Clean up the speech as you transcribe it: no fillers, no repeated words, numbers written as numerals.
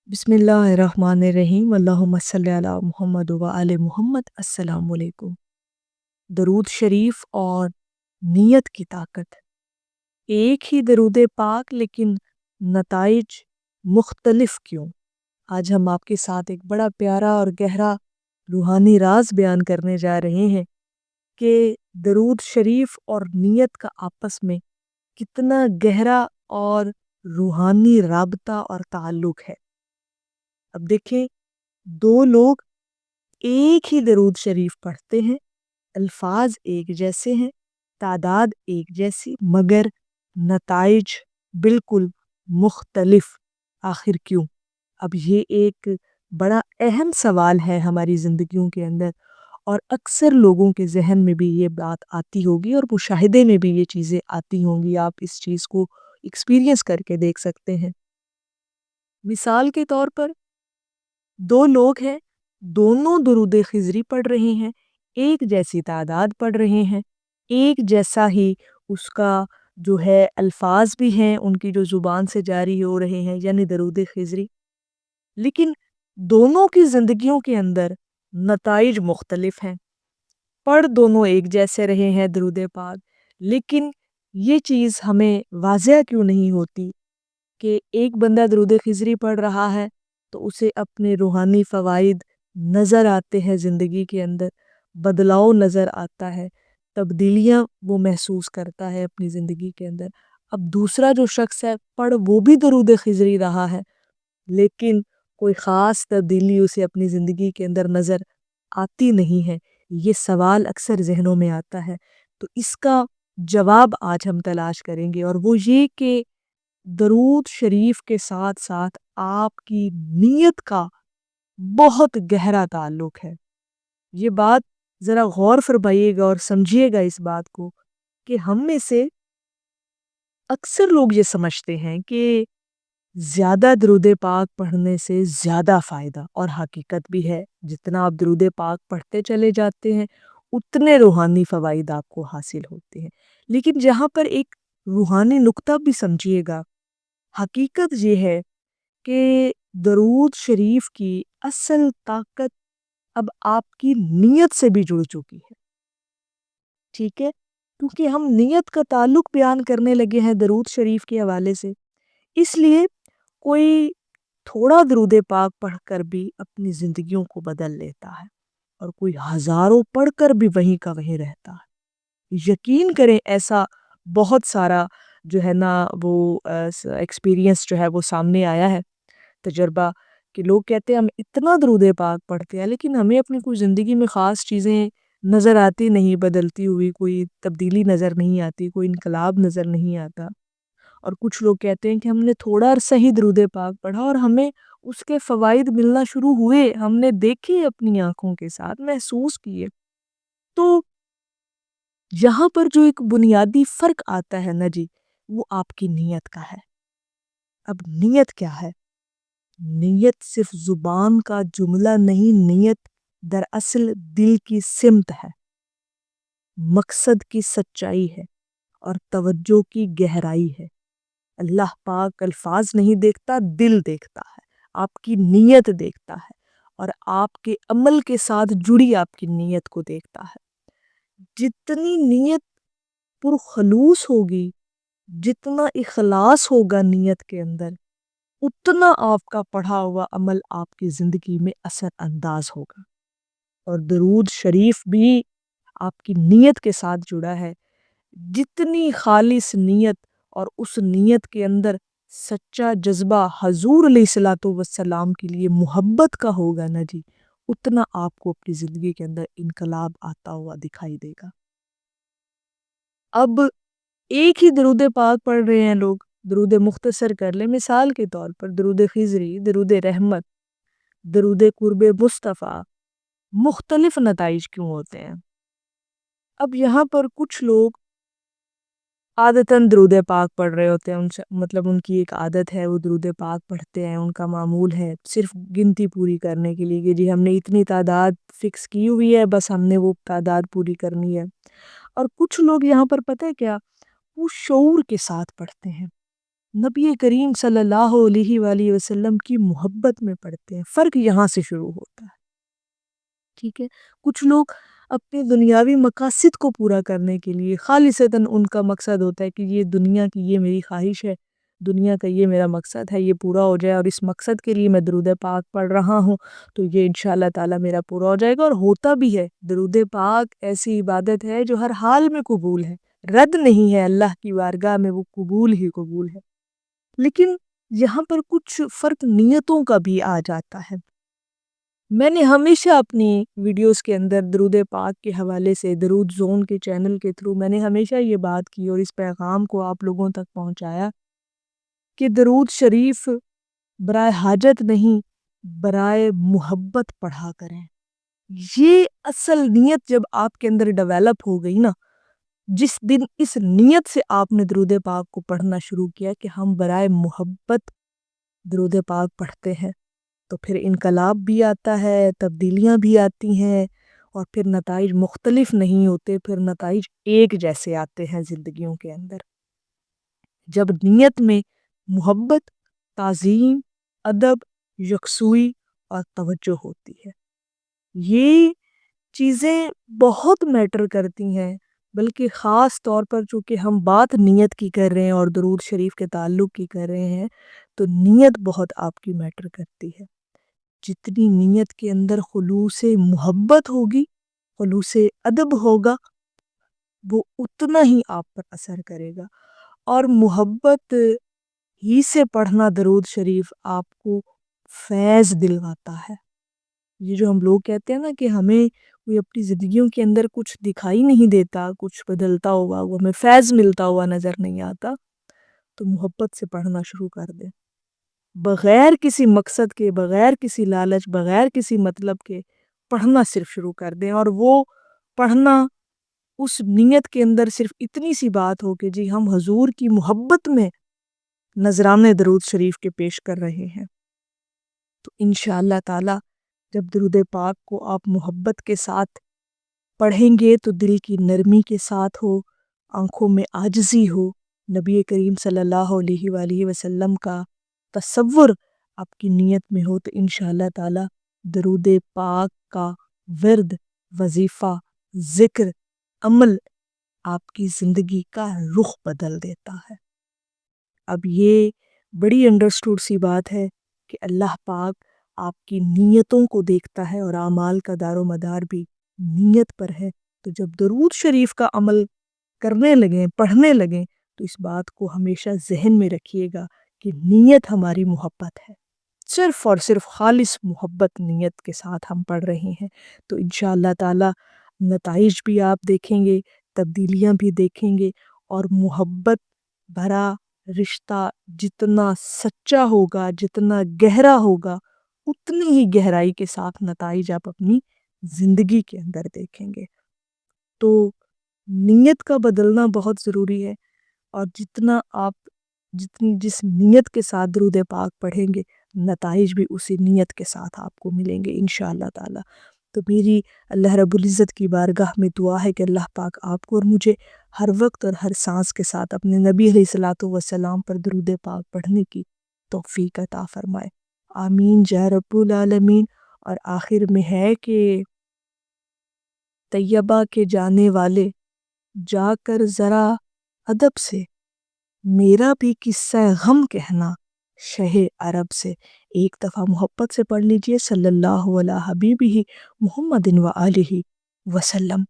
بسم اللہ الرحمن الرحیم اللہم صلی علی محمد و آل محمد۔ السلام علیکم۔ درود شریف اور نیت کی طاقت۔ ایک ہی درود پاک لیکن نتائج مختلف کیوں؟ آج ہم آپ کے ساتھ ایک بڑا پیارا اور گہرا روحانی راز بیان کرنے جا رہے ہیں کہ درود شریف اور نیت کا آپس میں کتنا گہرا اور روحانی رابطہ اور تعلق ہے۔ اب دیکھیں، دو لوگ ایک ہی درود شریف پڑھتے ہیں، الفاظ ایک جیسے ہیں، تعداد ایک جیسی، مگر نتائج بالکل مختلف۔ آخر کیوں؟ اب یہ ایک بڑا اہم سوال ہے ہماری زندگیوں کے اندر، اور اکثر لوگوں کے ذہن میں بھی یہ بات آتی ہوگی اور مشاہدے میں بھی یہ چیزیں آتی ہوں گی۔ آپ اس چیز کو ایکسپیرینس کر کے دیکھ سکتے ہیں۔ مثال کے طور پر دو لوگ ہیں، دونوں درود خضری پڑھ رہے ہیں، ایک جیسی تعداد پڑھ رہے ہیں، ایک جیسا ہی اس کا جو ہے الفاظ بھی ہیں ان کی جو زبان سے جاری ہو رہے ہیں، یعنی درود خضری، لیکن دونوں کی زندگیوں کے اندر نتائج مختلف ہیں۔ پڑھ دونوں ایک جیسے رہے ہیں درود پاک، لیکن یہ چیز ہمیں واضح کیوں نہیں ہوتی کہ ایک بندہ درود خضری پڑھ رہا ہے تو اسے اپنے روحانی فوائد نظر آتے ہیں، زندگی کے اندر بدلاؤ نظر آتا ہے، تبدیلیاں وہ محسوس کرتا ہے اپنی زندگی کے اندر۔ اب دوسرا جو شخص ہے، پڑھ وہ بھی درود خضری رہا ہے، لیکن کوئی خاص تبدیلی اسے اپنی زندگی کے اندر نظر آتی نہیں ہے۔ یہ سوال اکثر ذہنوں میں آتا ہے، تو اس کا جواب آج ہم تلاش کریں گے، اور وہ یہ کہ درود شریف کے ساتھ ساتھ آپ کی نیت کا بہت گہرا تعلق ہے۔ یہ بات ذرا غور فرمائیے گا اور سمجھیے گا اس بات کو کہ ہم میں سے اکثر لوگ یہ سمجھتے ہیں کہ زیادہ درود پاک پڑھنے سے زیادہ فائدہ، اور حقیقت بھی ہے، جتنا آپ درود پاک پڑھتے چلے جاتے ہیں اتنے روحانی فوائد آپ کو حاصل ہوتے ہیں۔ لیکن جہاں پر ایک روحانی نقطہ بھی سمجھیے گا، حقیقت یہ ہے کہ درود شریف کی اصل طاقت اب آپ کی نیت سے بھی جڑ چکی ہے۔ ٹھیک ہے؟ کیونکہ ہم نیت کا تعلق بیان کرنے لگے ہیں درود شریف کے حوالے سے، اس لیے کوئی تھوڑا درود پاک پڑھ کر بھی اپنی زندگیوں کو بدل لیتا ہے، اور کوئی ہزاروں پڑھ کر بھی وہیں کا وہیں رہتا ہے۔ یقین کریں، ایسا بہت سارا جو ہے نا وہ ایکسپیرینس جو ہے وہ سامنے آیا ہے، تجربہ، کہ لوگ کہتے ہیں ہم اتنا درود پاک پڑھتے ہیں لیکن ہمیں اپنی کوئی زندگی میں خاص چیزیں نظر آتی نہیں، بدلتی ہوئی کوئی تبدیلی نظر نہیں آتی، کوئی انقلاب نظر نہیں آتا۔ اور کچھ لوگ کہتے ہیں کہ ہم نے تھوڑا عرصہ ہی درود پاک پڑھا اور ہمیں اس کے فوائد ملنا شروع ہوئے، ہم نے دیکھے اپنی آنکھوں کے ساتھ، محسوس کیے۔ تو یہاں پر جو ایک بنیادی فرق آتا ہے نا جی، وہ آپ کی نیت کا ہے۔ اب نیت کیا ہے؟ نیت صرف زبان کا جملہ نہیں، نیت دراصل دل کی سمت ہے، مقصد کی سچائی ہے، اور توجہ کی گہرائی ہے۔ اللہ پاک الفاظ نہیں دیکھتا، دل دیکھتا ہے، آپ کی نیت دیکھتا ہے، اور آپ کے عمل کے ساتھ جڑی آپ کی نیت کو دیکھتا ہے۔ جتنی نیت پرخلوص ہوگی، جتنا اخلاص ہوگا نیت کے اندر، اتنا آپ کا پڑھا ہوا عمل آپ کی زندگی میں اثر انداز ہوگا۔ اور درود شریف بھی آپ کی نیت کے ساتھ جڑا ہے۔ جتنی خالص نیت اور اس نیت کے اندر سچا جذبہ حضور علیہ الصلوۃ والسلام کے لیے محبت کا ہوگا نا جی، اتنا آپ کو اپنی زندگی کے اندر انقلاب آتا ہوا دکھائی دے گا۔ اب ایک ہی درود پاک پڑھ رہے ہیں لوگ، درود مختصر کر لیں، مثال کے طور پر درود خضری، درود رحمت، درود قرب مصطفیٰ، مختلف نتائج کیوں ہوتے ہیں؟ اب یہاں پر کچھ لوگ عادتاً درود پاک پڑھ رہے ہوتے ہیں، مطلب ان کی ایک عادت ہے، وہ درود پاک پڑھتے ہیں، ان کا معمول ہے صرف گنتی پوری کرنے کے لیے کہ جی ہم نے اتنی تعداد فکس کی ہوئی ہے، بس ہم نے وہ تعداد پوری کرنی ہے۔ اور کچھ لوگ یہاں پر پتہ ہے کیا، وہ شعور کے ساتھ پڑھتے ہیں، نبی کریم صلی اللہ علیہ وآلہ وسلم کی محبت میں پڑھتے ہیں۔ فرق یہاں سے شروع ہوتا ہے، ٹھیک ہے؟ کچھ لوگ اپنے دنیاوی مقاصد کو پورا کرنے کے لیے خالصتاً ان کا مقصد ہوتا ہے کہ یہ دنیا کی یہ میری خواہش ہے، دنیا کا یہ میرا مقصد ہے، یہ پورا ہو جائے، اور اس مقصد کے لیے میں درود پاک پڑھ رہا ہوں تو یہ انشاءاللہ تعالی میرا پورا ہو جائے گا، اور ہوتا بھی ہے۔ درود پاک ایسی عبادت ہے جو ہر حال میں قبول ہے، رد نہیں ہے، اللہ کی بارگاہ میں وہ قبول ہی قبول ہے۔ لیکن یہاں پر کچھ فرق نیتوں کا بھی آ جاتا ہے۔ میں نے ہمیشہ اپنی ویڈیوز کے اندر درود پاک کے حوالے سے درود زون کے چینل کے تھرو میں نے ہمیشہ یہ بات کی اور اس پیغام کو آپ لوگوں تک پہنچایا کہ درود شریف برائے حاجت نہیں، برائے محبت پڑھا کریں۔ یہ اصل نیت جب آپ کے اندر ڈیولپ ہو گئی نا، جس دن اس نیت سے آپ نے درود پاک کو پڑھنا شروع کیا کہ ہم برائے محبت درود پاک پڑھتے ہیں، تو پھر انقلاب بھی آتا ہے، تبدیلیاں بھی آتی ہیں، اور پھر نتائج مختلف نہیں ہوتے، پھر نتائج ایک جیسے آتے ہیں زندگیوں کے اندر۔ جب نیت میں محبت، تعظیم، ادب، یکسوئی اور توجہ ہوتی ہے، یہ چیزیں بہت میٹر کرتی ہیں، بلکہ خاص طور پر چونکہ ہم بات نیت کی کر رہے ہیں اور درود شریف کے تعلق کی کر رہے ہیں، تو نیت بہت آپ کی میٹر کرتی ہے۔ جتنی نیت کے اندر خلوص محبت ہوگی، خلوص ادب ہوگا، وہ اتنا ہی آپ پر اثر کرے گا، اور محبت ہی سے پڑھنا درود شریف آپ کو فیض دلواتا ہے۔ یہ جو ہم لوگ کہتے ہیں نا کہ ہمیں کوئی اپنی زندگیوں کے اندر کچھ دکھائی نہیں دیتا، کچھ بدلتا ہوا، وہ ہمیں فیض ملتا ہوا نظر نہیں آتا، تو محبت سے پڑھنا شروع کر دیں، بغیر کسی مقصد کے، بغیر کسی لالچ، بغیر کسی مطلب کے پڑھنا صرف شروع کر دیں، اور وہ پڑھنا اس نیت کے اندر صرف اتنی سی بات ہو کہ جی ہم حضور کی محبت میں نذرانے درود شریف کے پیش کر رہے ہیں، تو انشاءاللہ تعالی جب درود پاک کو آپ محبت کے ساتھ پڑھیں گے تو دل کی نرمی کے ساتھ ہو، آنکھوں میں عاجزی ہو، نبی کریم صلی اللہ علیہ وآلہ وسلم کا تصور آپ کی نیت میں ہو، تو انشاءاللہ تعالی درود پاک کا ورد، وظیفہ، ذکر، عمل آپ کی زندگی کا رخ بدل دیتا ہے۔ اب یہ بڑی انڈرسٹوڈ سی بات ہے کہ اللہ پاک آپ کی نیتوں کو دیکھتا ہے، اور اعمال کا دار و مدار بھی نیت پر ہے، تو جب درود شریف کا عمل کرنے لگیں، پڑھنے لگیں، تو اس بات کو ہمیشہ ذہن میں رکھیے گا کہ نیت ہماری محبت ہے، صرف اور صرف خالص محبت نیت کے ساتھ ہم پڑھ رہے ہیں، تو انشاءاللہ تعالی نتائج بھی آپ دیکھیں گے، تبدیلیاں بھی دیکھیں گے، اور محبت بھرا رشتہ جتنا سچا ہوگا، جتنا گہرا ہوگا، اتنی ہی گہرائی کے ساتھ نتائج آپ اپنی زندگی کے اندر دیکھیں گے۔ تو نیت کا بدلنا بہت ضروری ہے، اور جس نیت کے ساتھ درود پاک پڑھیں گے، نتائج بھی اسی نیت کے ساتھ آپ کو ملیں گے انشاءاللہ تعالی۔ تو میری اللہ رب العزت کی بارگاہ میں دعا ہے کہ اللہ پاک آپ کو اور مجھے ہر وقت اور ہر سانس کے ساتھ اپنے نبی علیہ الصلوۃ والسلام پر درود پاک پڑھنے کی توفیق عطا فرمائے، آمین یا رب العالمین۔ اور آخر میں ہے کہ طیبہ کے جانے والے جا کر ذرا ادب سے میرا بھی قصہ غم کہنا شہ عرب سے۔ ایک دفعہ محبت سے پڑھ لیجئے صلی اللہ علیہ حبیبہ محمد و آلہ وسلم۔